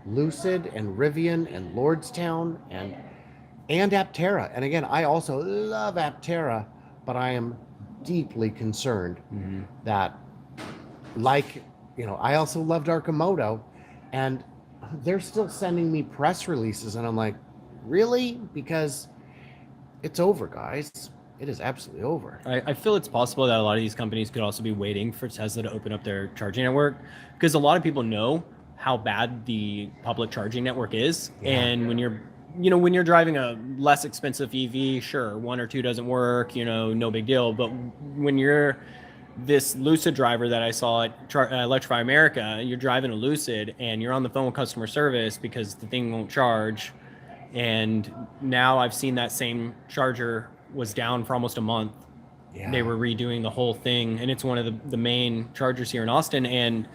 Lucid and Rivian and Lordstown and Aptera, and again, I also love Aptera, but I am deeply concerned that, like, I also loved Arcimoto, and they're still sending me press releases, and I'm like, really? Because it's over, guys. It is absolutely over. I feel it's possible that a lot of these companies could also be waiting for Tesla to open up their charging network, because a lot of people know how bad the public charging network is. And when you're driving a less expensive EV, sure, one or two doesn't work, no big deal. But when you're this Lucid driver that I saw at Electrify America, you're driving a Lucid and you're on the phone with customer service because the thing won't charge. And now I've seen that same charger was down for almost a month. Yeah. They were redoing the whole thing, and it's one of the main chargers here in Austin. And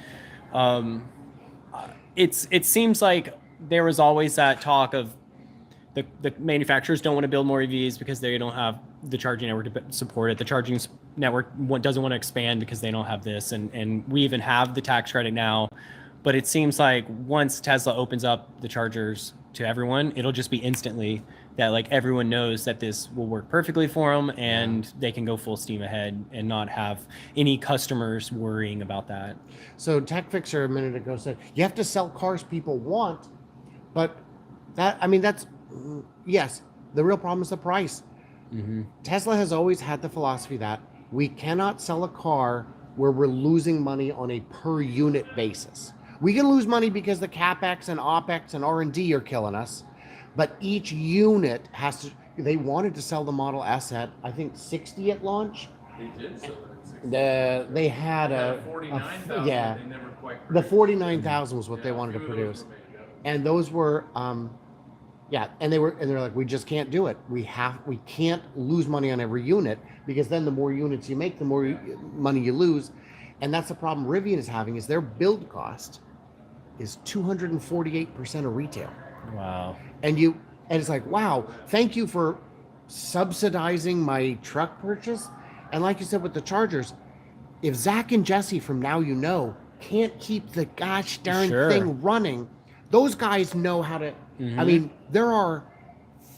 it seems like there was always that talk of the manufacturers don't want to build more EVs because they don't have the charging network to support it. The charging network doesn't want to expand because they don't have this, and we even have the tax credit now. But it seems like once Tesla opens up the chargers to everyone, it'll just be instantly that like everyone knows that this will work perfectly for them, and they can go full steam ahead and not have any customers worrying about that. So Tech Fixer a minute ago said you have to sell cars people want, but that's yes. The real problem is the price. Tesla has always had the philosophy that we cannot sell a car where we're losing money on a per unit basis. We can lose money because the CapEx and OpEx and R&D are killing us, but each unit has to. They wanted to sell the Model S at, I think, 60 at launch. They did sell it at 60. They had Had 49,000. yeah, They never quite the produced. 49,000 was what they Yeah, a wanted to few of those produce, were made, yeah. and those were and they're like, we just can't do it. We can't lose money on every unit, because then the more units you make, the more money you lose, and that's the problem Rivian is having. Is their build cost is 248% of retail. Wow. And it's like, wow, thank you for subsidizing my truck purchase. And like you said with the chargers, if Zach and Jesse from Now You Know can't keep the gosh darn thing running, those guys know how to. I mean, there are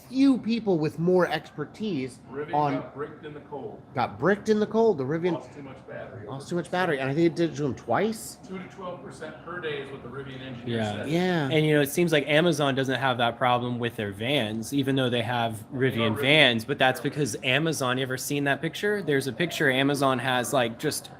few people with more expertise Rivian on. got bricked in the cold. Got bricked in the cold. The Rivian Lost too much battery. lost too much battery, and I think it did it to them twice. 2 to 12% per day is what the Rivian engineer Yeah. said. Yeah. And it seems like Amazon doesn't have that problem with their vans, even though they have Rivian Rivian. vans. But that's because Amazon. You ever seen that picture? There's a picture Amazon has like just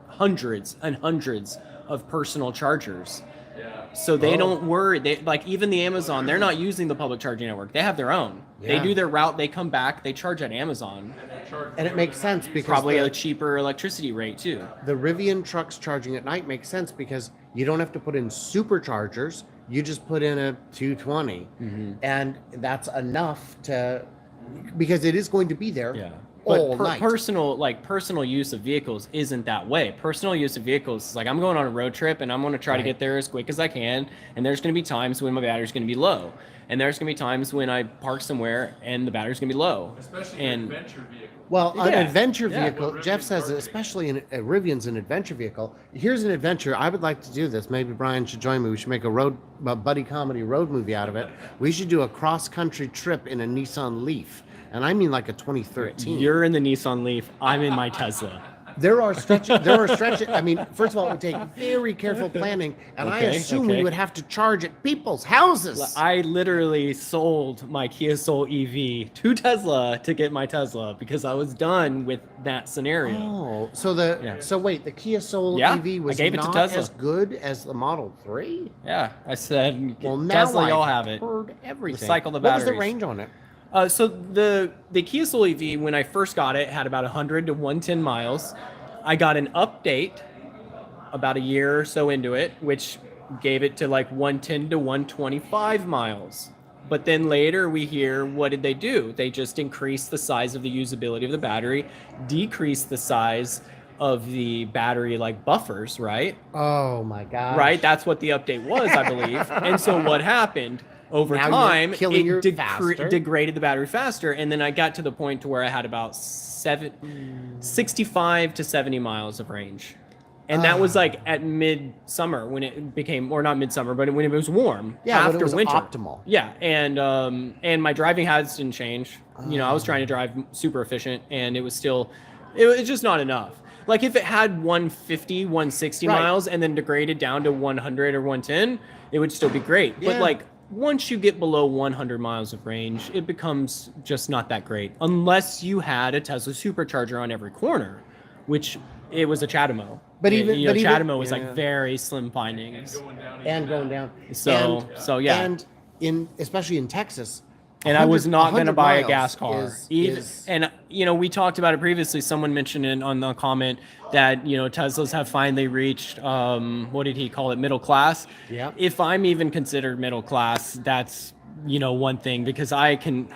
hundreds and hundreds of personal chargers. Yeah. So they don't worry. They like even the Amazon. They're not using the public charging network. They have their own. They Yeah. do their route. They come back. They charge at Amazon. And they charge And it more makes than sense that. because Probably a cheaper electricity rate too. the Rivian trucks charging at night makes sense because you don't have to put in superchargers. You just put in a 220, and that's enough to, because it is going to be there. Yeah. all But night. personal use of vehicles isn't that way. Personal use of vehicles is like I'm going on a road trip and I'm going to try to get there as quick as I can. And there's going to be times when my battery's going to be low. And there's going to be times when I park somewhere and the battery's going to be low. Especially an adventure vehicle. Well, an Yeah. adventure Yeah. vehicle, Jeff says, especially in Rivian's an adventure vehicle. Here's an adventure. I would like to do this. Maybe Brian should join me. We should make a buddy comedy road movie out of it. We should do a cross-country trip in a Nissan Leaf. And I mean like a 2013. You're in the Nissan Leaf. I'm in my Tesla. There are stretches. I mean, first of all, it would take very careful planning, and I assume we would have to charge at people's houses. I literally sold my Kia Soul EV to Tesla to get my Tesla because I was done with that scenario. Oh, so wait, the Kia Soul EV was I gave it to not Tesla. as good as the Model 3? Yeah, I said, Well, now Tesla, y'all I've have it. heard everything. Recycle the What batteries. was the range on it? So the Kia Soul EV, when I first got it, had about 100 to 110 miles. I got an update about a year or so into it, which gave it to like 110 to 125 miles. But then later we hear, what did they do? They just increased the size of the usability of the battery, decreased the size of the battery like buffers, right? Oh my God. Right? That's what the update was, I believe. And so what happened? Over Now time, you're killing your it faster. degraded the battery faster. And then I got to the point to where I had about 65 to 70 miles of range. And that was like at midsummer when it became, or not midsummer, but when it was warm. Yeah, after when it was winter. optimal. Yeah, and my driving habits didn't change. You know, I was trying to drive super efficient, and it was still, it's just not enough. Like if it had 150, 160 Right. miles and then degraded down to 100 or 110, it would still be great. Yeah. But like once you get below 100 miles of range, it becomes just not that great. Unless you had a Tesla supercharger on every corner, which it was a Chatamo. But You even- know, but even- Chatamo was yeah. like very slim findings. Going down. So yeah. And especially in Texas. And I was 100 not going to buy a 100 gas car. miles is- And, you know, we talked about it previously. Someone mentioned it on the comment that, you know, Teslas have finally reached, what did he call it, middle class? Yep. If I'm even considered middle class, that's, you know, one thing, because I can,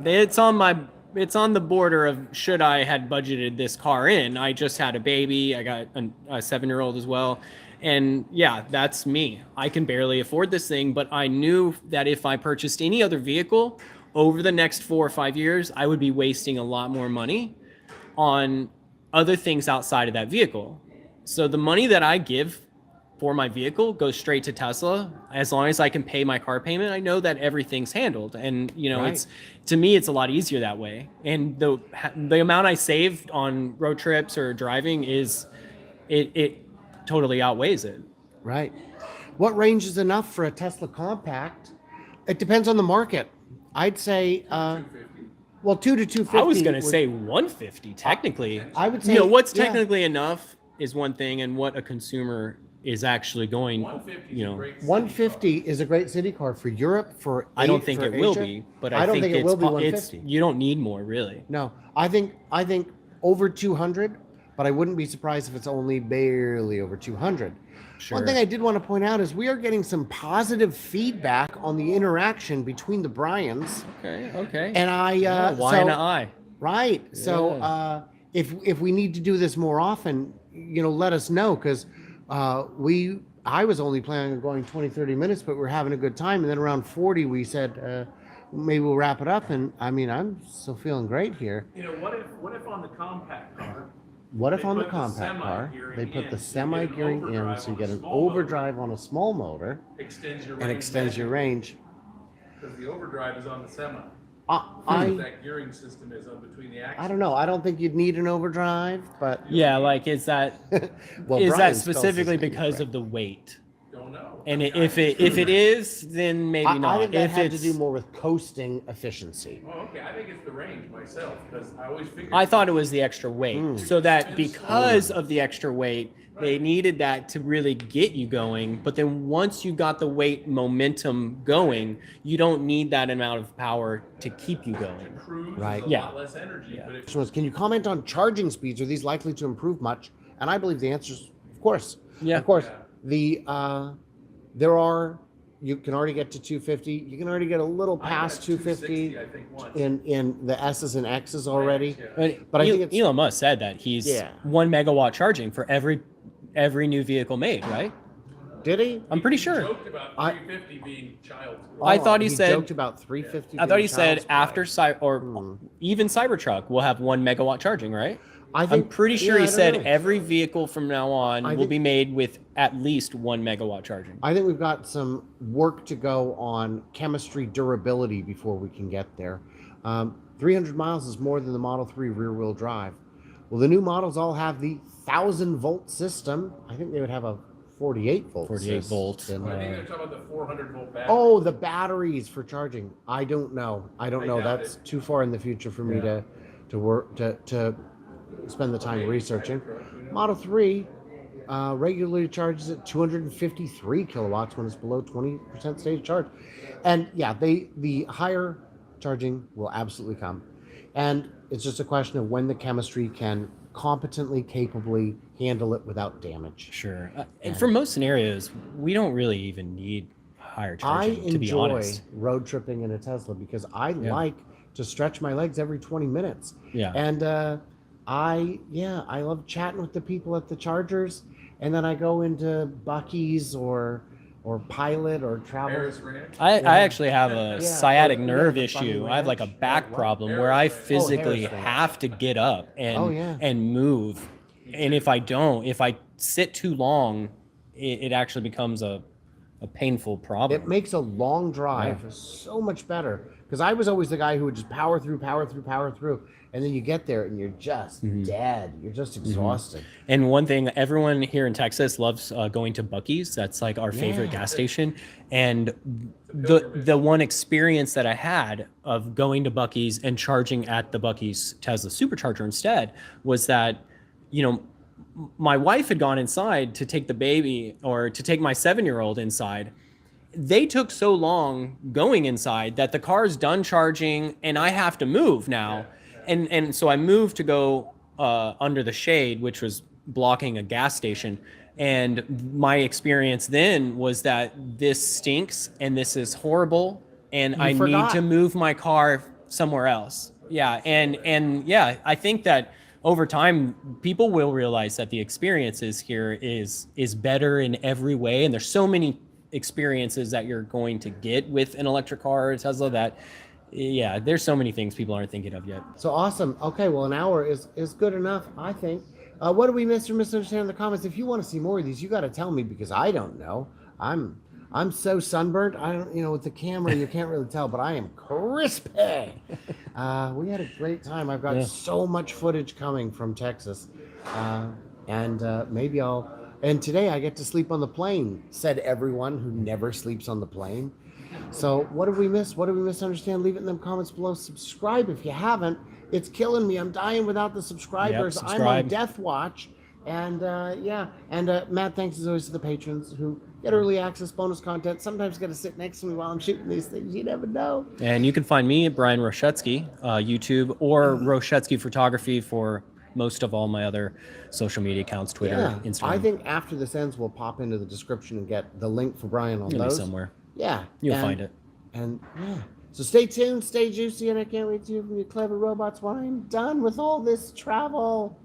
it's on the border of should I had budgeted this car in. I just had a baby. I got a 7-year-old as well. And yeah, that's me. I can barely afford this thing, but I knew that if I purchased any other vehicle over the next 4 or 5 years, I would be wasting a lot more money on other things outside of that vehicle. So the money that I give for my vehicle goes straight to Tesla. As long as I can pay my car payment, I know that everything's handled. And, you know, Right. to me, it's a lot easier that way. And the amount I saved on road trips or driving is, it totally outweighs it. Right. What range is enough for a Tesla compact? It depends on the market. I'd say, well, 2 to 250. I was going to say 150 technically. I would say, you know, what's yeah. technically enough is one thing, and what a consumer is actually going, 150 you know. 150 is a great city car for Europe, for I don't A- think for it will Asia. be, but I don't think it will be it's 150. you don't need more really. No, I think over 200, but I wouldn't be surprised if it's only barely over 200. Sure. One thing I did want to point out is we are getting some positive feedback on the interaction between the Bryans, Okay. and Why so, not I? right. So Yeah. if we need to do this more often, you know, let us know, because I was only planning on going 20, 30 minutes, but we're having a good time. And then around 40, we said, maybe we'll wrap it up. And I mean, I'm still feeling great here. You know, what if on the compact car? What if They on the put the compact car, semi-gearing they put in, the so you get an semi-gearing in, overdrive so you on get a an small motor. overdrive on a small motor, Extends your and range. extends your range. Because the overdrive is on the semi. I That gearing system is on between the axles. I don't know. I don't think you'd need an overdrive, but Yeah, like is that well, is Brian that spells his specifically name because correct. of the weight? Don't know. And I mean, if it is, then maybe I not. think that if had to it's, do more with coasting efficiency. Oh, okay. I think it's the range myself, because I always figured. I thought it was the extra weight, so that because of the extra weight, they needed that to really get you going. But then once you got the weight momentum going, you don't need that amount of power to keep you going. cruise Right. is a Yeah. lot less energy. But if Question was, can you comment on charging speeds? Are these likely to improve much? And I believe the answer is, of course. Yeah. Of course. The there are you can already get to 250. You can already get a little past 250 I think once. in the S's and X's already. Yeah. But I think it's Elon Musk said that he's 1 megawatt charging for every new vehicle made, right? Did he? I'm pretty sure. He joked about 350 being child's play. I thought he said joked about 350. I thought he being said child's play. after even Cybertruck will have 1 megawatt charging, right? I I'm think, pretty sure yeah, he I don't said know. every vehicle from now on I will think- be made with at least 1 megawatt charging. I think we've got some work to go on chemistry durability before we can get there. 300 miles is more than the Model 3 rear-wheel drive. Well, the new models all have the 1,000-volt system. I think they would have a 48-volt 48 volts. system. I think they're talking about the 400-volt battery. Oh, the batteries for charging. I don't know. I don't I know. doubt That's it. too far in the future for me to work to spend the time researching. Model 3 regularly charges at 253 kilowatts when it's below 20% stage charge. And yeah, the higher charging will absolutely come. And it's just a question of when the chemistry can competently, capably handle it without damage. Sure. And for most scenarios, we don't really even need higher I charging, to be enjoy honest. road tripping in a Tesla because I like to stretch my legs every 20 minutes. Yeah. And I love chatting with the people at the chargers, and then I go into Buc-ee's or Pilot or Travel. Paris Ranch. I actually have a Yeah, sciatic or- nerve yeah, the Bunny issue. I have like a Ranch. back What? problem where I physically Harris Ranch. have to get up and Oh, yeah. and move. And if I sit too long, it actually becomes a painful problem. It makes a long drive so much better because I was always the guy who would just power through, and then you get there and you're just dead. You're just exhausted. And one thing, everyone here in Texas loves going to Buc-ee's. That's like our favorite gas station. And the one experience that I had of going to Buc-ee's and charging at the Buc-ee's Tesla supercharger instead was that, my wife had gone inside to take the baby or to take my 7-year-old inside. They took so long going inside that the car's done charging and I have to move now. And so I moved to go under the shade, which was blocking a gas station. And my experience then was that this stinks and this is horrible and I need to move my car somewhere else. Yeah. And yeah, I think that over time, people will realize that the experiences here is better in every way. And there's so many experiences that you're going to get with an electric car or Tesla that, yeah, there's so many things people aren't thinking of yet. So awesome. Okay, well, an hour is good enough, I think. What do we miss or misunderstand in the comments? If you want to see more of these, you got to tell me because I don't know. I'm so sunburned. I don't, with the camera, you can't really tell, but I am crispy. We had a great time. I've got so much footage coming from Texas. And maybe and today I get to sleep on the plane, said everyone who never sleeps on the plane. So what did we miss? What did we misunderstand? Leave it in the comments below. Subscribe if you haven't. It's killing me. I'm dying without the subscribers. I'm on death watch. And Matt, thanks as always to the patrons who get early access, bonus content. Sometimes got to sit next to me while I'm shooting these things. You never know. And you can find me at Bryan Roschetzky, YouTube, or Roschetzky Photography for most of all my other social media accounts, Twitter, Instagram. I think after this ends, we'll pop into the description and get the link for Bryan on It'll be those. somewhere. Yeah. You'll find it. And yeah. So stay tuned, stay juicy, and I can't wait to hear from you clever robots when I'm done with all this travel.